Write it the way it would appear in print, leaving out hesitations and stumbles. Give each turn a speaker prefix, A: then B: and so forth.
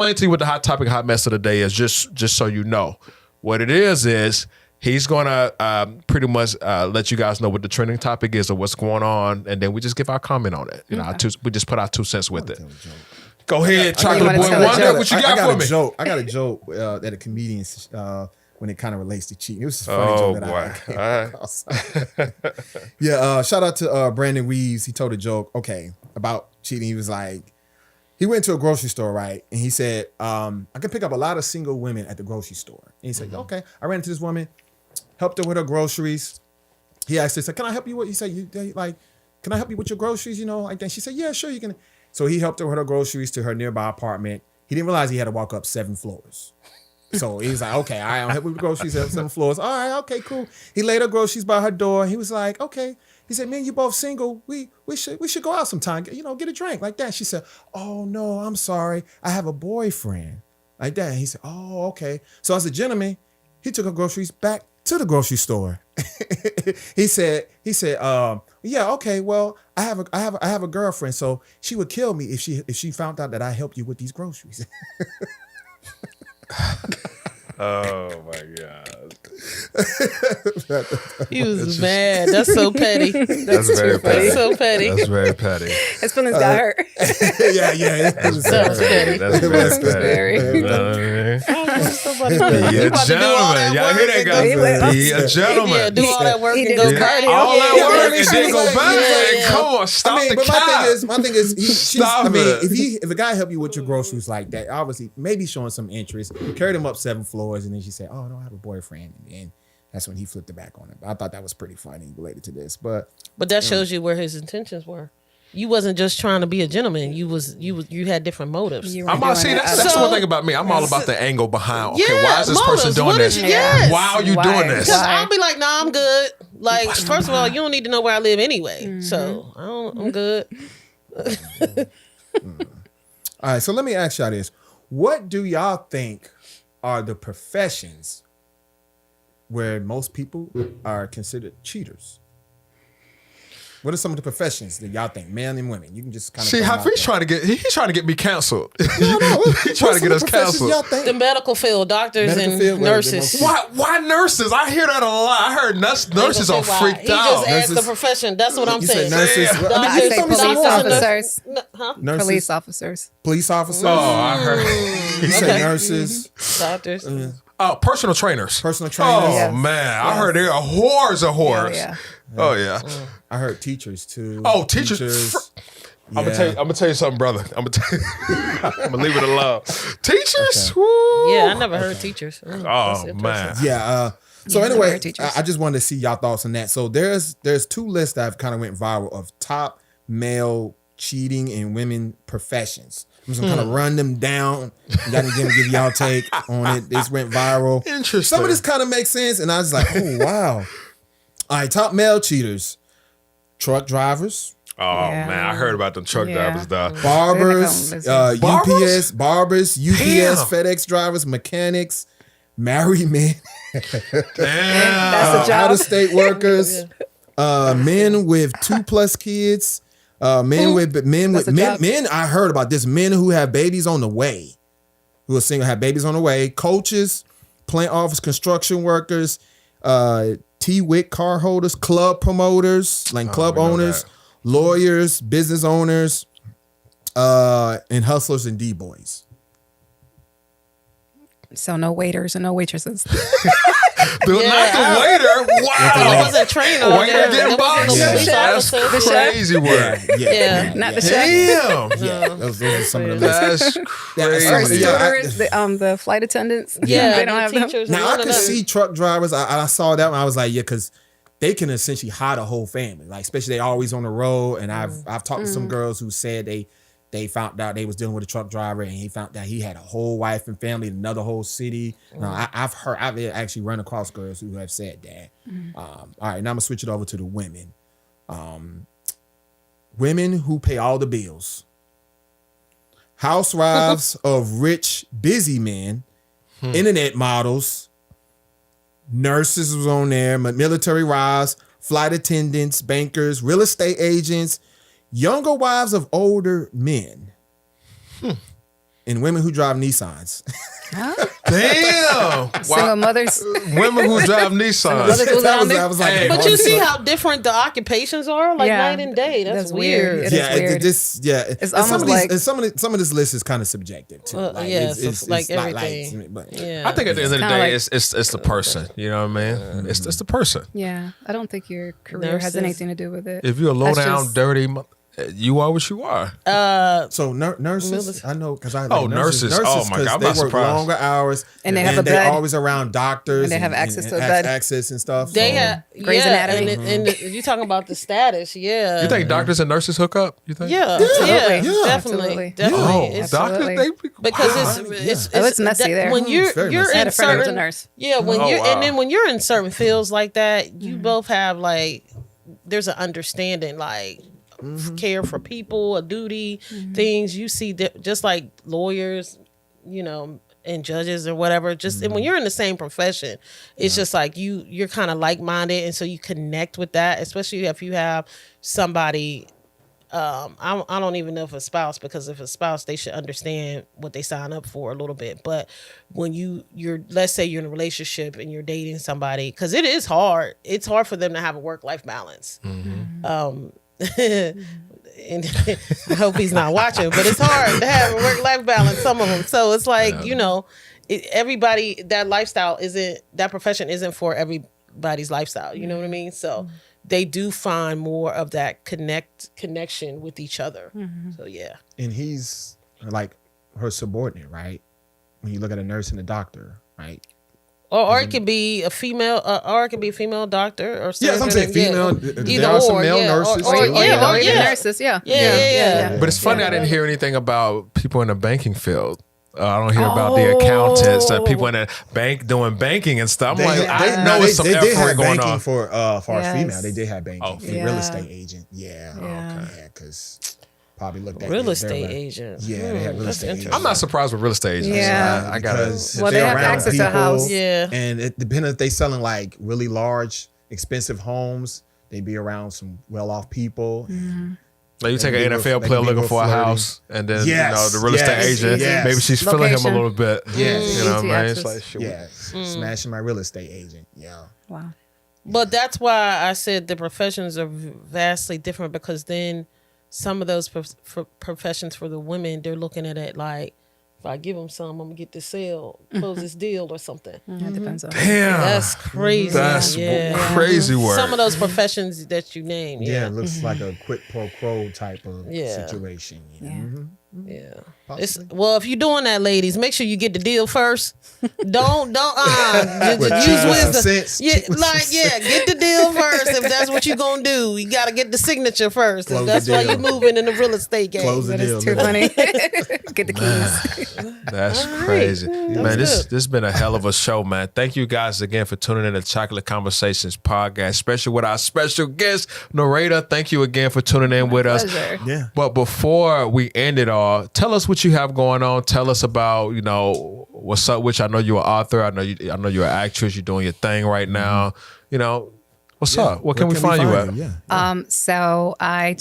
A: explain to you what the hot topic, hot mess of the day is, just so you know. What it is he's going to pretty much let you guys know what the trending topic is or what's going on, and then we just give our comment on it. You know, we just put our 2 cents with it. Go ahead, Chocolate Boy Wonder. What you got for me?
B: I got a joke that a comedian when it kind of relates to cheating. It was a funny joke that I came across. Yeah, shout out to Brandon Weaves. He told a joke, about cheating. He was like, he went to a grocery store, right? And he said, I can pick up a lot of single women at the grocery store. And he said, okay. I ran into this woman, helped her with her groceries. He asked her, can I help you with, he said, can I help you with your groceries? You know, like that. She said, yeah, sure, you can. So he helped her with her groceries to her nearby apartment. He didn't realize he had to walk up 7 floors. So he was like, okay, all right, I'll help you with groceries up 7 floors. All right, okay, cool. He laid her groceries by her door. He was like, okay. He said, man, you both single. We should go out sometime, get a drink like that. She said, oh, no, I'm sorry. I have a boyfriend like that. And he said, oh, okay. So as a gentleman, he took her groceries back to the grocery store. he said, yeah, okay. Well, I have a girlfriend, so she would kill me if she found out that I helped you with these groceries.
C: Oh my God.
D: He was mad. That's so petty.
C: That's very petty.
D: That's so petty.
C: That's very petty.
E: His feelings got hurt.
B: Yeah.
D: That's petty.
C: That's very petty. You know what I mean? Be a gentleman. Y'all hear that, guys? Be a gentleman.
D: Yeah, do all that work and go cardio.
C: All that work and then go back. Come on, stop the cap.
B: My thing is, if a guy help you with your groceries like that, obviously maybe showing some interest, carried him up 7 floors, and then she said, oh, no, I have a boyfriend, and that's when he flipped it back on him. I thought that was pretty funny related to this, but
D: that shows you where his intentions were. You wasn't just trying to be a gentleman. You had different motives.
A: That's one thing about me. I'm all about the angle behind. Okay, why is this person doing this?
D: Yes.
A: Why are you doing this?
D: Because I'll be like, nah, I'm good. Like, first of all, you don't need to know where I live anyway. Mm-hmm. So I'm good.
B: All right, so let me ask y'all this: what do y'all think are the professions where most people are considered cheaters? What are some of the professions that y'all think, men and women? You can just kind of
A: see how he's trying to get me canceled. He's trying to get us canceled.
D: The medical field, doctors and nurses.
A: Why nurses? I hear that a lot. I heard nurses are freaked out.
D: He just asked the profession. That's what I'm saying.
B: Nurses.
E: I say police officers.
B: Nurses.
E: Police officers.
B: Police officers.
A: Oh, I heard.
B: You said nurses.
D: Doctors.
A: Oh, personal trainers. Oh man, I heard there are hordes of horrors. Yeah. Oh yeah.
B: I heard teachers too.
A: Oh, teachers. I'm gonna tell you something, brother. I'm gonna leave it alone. Teachers?
B: Okay.
D: Yeah, I never heard teachers.
A: Oh man.
B: Yeah. So anyway, I just wanted to see y'all thoughts on that. So there's 2 lists that have kind of went viral of top male cheating in women professions. I'm just gonna kind of run them down. Y'all can give y'all take on it. This went viral.
A: Interesting.
B: Some of this kind of makes sense, and I was like, oh wow. All right, top male cheaters: truck drivers.
A: Oh man, I heard about them truck drivers, though.
B: Barbers, UPS, FedEx drivers, mechanics, married men.
E: That's a job.
B: Out-of-state workers, men with 2+ kids, men. I heard about this. Men who have babies on the way, who are single, have babies on the way. Coaches, plant office, construction workers, T-Wick car holders, club promoters, like club owners, lawyers, business owners, and hustlers and D-boys.
E: So no waiters and no waitresses.
A: Not the waiter. Wow.
D: There wasn't trained on
A: waiter getting boxed. That's crazy work.
E: Yeah. Not the chef.
A: Damn.
B: Yeah. Those are some of the lists.
E: That's crazy. The flight attendants.
D: Yeah.
E: They don't have
D: teachers.
E: them.
B: Now I can see truck drivers. I saw that one. I was like, yeah, because they can essentially hide a whole family. Like, especially they always on the road. And I've talked to some girls who said they found out they was dealing with a truck driver, and he found out he had a whole wife and family in another whole city. I've actually run across girls who have said that. All right, now I'm gonna switch it over to the women. Women who pay all the bills. Housewives of rich, busy men, internet models, nurses was on there, military wives, flight attendants, bankers, real estate agents, younger wives of older men. and women who drive Nissans.
A: Damn.
E: Single mothers.
A: Women who drive Nissans.
B: I was like,
D: But you see how different the occupations are, like
E: Yeah.
D: night and day. That's weird.
E: It is weird.
B: It's
E: almost like
B: some of this list is kind of subjective too.
D: It's like everything.
B: to me, but
D: Yeah.
A: I think at the end of the
E: kinda
A: day,
E: like-
A: it's the person. You know what I mean? It's the person.
E: Yeah, I don't think your career has
D: Nurses.
E: anything to do with it.
A: If you're a low
E: That's
A: down,
E: just-
A: dirty, you are what you are.
B: So nurses, I know because I like
A: Oh, nurses. Oh, my
B: 'cause
A: God, I'm
B: they
A: not
B: work
A: surprised.
B: longer hours
E: And they have a
B: they're
E: bed.
B: always around doctors
E: And they have access to a
B: have
E: bed.
B: access and stuff.
D: They
B: so.
D: have
E: Grey's Anatomy.
D: and you talking about the status, yeah.
A: You think doctors and nurses hook up? You think?
D: Yeah,
E: Absolutely.
D: definitely,
E: Absolutely.
D: definitely.
A: Oh,
D: It's-
A: doctors,
E: Absolutely.
D: because
A: wow.
D: it's
E: messy there.
D: when
B: It's very
D: you're
B: messy.
E: I had
D: in
E: a friend who was a
D: certain
E: nurse.
D: yeah when
A: Oh,
D: you're
A: wow.
D: and then when you're in certain fields like that, you both have like there's an understanding like care for people, a duty, things you see just like lawyers, you know, and judges or whatever. Just and when you're in the same profession, it's just like you're kind of like minded, and so you connect with that, especially if you have somebody. I don't even know if a spouse, because if a spouse, they should understand what they sign up for a little bit. But when you're let's say you're in a relationship and you're dating somebody, because it is hard. It's hard for them to have a work-life balance. And I hope he's not watching, but it's hard to have a work-life balance, some of them. So it's like, you know, everybody, that lifestyle that profession isn't for everybody's lifestyle. You know what I mean? So they do find more of that connection with each other. So yeah.
B: And he's like her subordinate, right? When you look at a nurse and a doctor, right?
D: Or it could be a female, doctor, or
B: Yeah, I'm saying female.
D: Either
B: There are some
D: or,
B: male
D: yeah.
B: nurses.
D: Or
B: too.
E: Even nurses, yeah.
D: Yeah.
A: But it's funny, I didn't hear anything about people in the banking field. I don't hear about the accountants, people in the bank doing banking and stuff. I'm like, I know it's some
B: they did
A: effort
B: have
A: going
B: banking
A: on.
B: for a
E: Yes.
B: female. They did have banking.
A: Oh,
B: And
E: yeah.
B: real estate agent. Yeah.
E: Yeah.
B: Okay. Because probably looked at
D: Real
B: it
D: estate
B: very-
D: agent.
B: Yeah, they had real
D: That's
B: estate agents.
D: interesting.
A: I'm not surprised with real estate agents.
E: Yeah.
A: I got
B: Because
A: it.
E: Well,
B: if
E: they
B: they're
E: have
B: around
E: access to a
B: people,
E: house.
D: Yeah.
B: And it depends if they selling like really large, expensive homes. They be around some well-off people.
A: Like you take
B: They
A: an
B: be
A: NFL
B: real-
A: player
B: they be
A: looking
B: real
A: for a
B: flirty.
A: house, and then
B: Yes,
A: the real estate
B: yes,
A: agent,
B: yes.
A: maybe she's feeling him a
E: Location.
A: little bit.
B: Yes.
A: You know what I
E: Easy
A: mean? It's
E: access.
A: like, shit.
B: Yeah, smashing my real estate agent. Yeah.
E: Wow.
D: But that's why I said the professions are vastly different, because then some of those professions for the women, they're looking at it like, if I give them some, I'm going to get this sale, close this deal or something.
E: It depends on.
A: Damn.
D: That's crazy.
A: That's
D: yeah.
A: crazy work.
D: Some of those professions that you named.
B: Yeah,
D: Yeah.
B: it looks like a quid pro quo type of
D: Yeah.
B: situation. You know?
E: Yeah.
B: Mhm.
D: Yeah.
B: Possibly.
D: Well, if you're doing that, ladies, make sure you get the deal first. Don't just
B: What,
D: use
B: cheat with some
D: wisdom.
B: sense?
D: Yeah,
B: Cheat with some
D: get the deal first if that's what you're gonna do. You gotta get the signature first.
B: Close
D: If
B: the
D: that's why
B: deal.
D: you're moving in the real estate game.
B: Close the
E: That
B: deal.
E: is too
B: man.
E: funny. Get the keys.
A: That's
D: All right.
A: crazy.
D: That's
A: Man, this
D: good.
A: has been a hell of a show, man. Thank you guys again for tuning in to Chocolate Conversations podcast, especially with our special guest, Narita. Thank you again for tuning in with us.
E: Pleasure.
B: Yeah.
A: But before we end it all, tell us what you have going on. Tell us about, what's up, which I know you're an author. I know you're an actress. You're doing your thing right now. What's up? What can we find you at?
B: Yeah.
E: So I just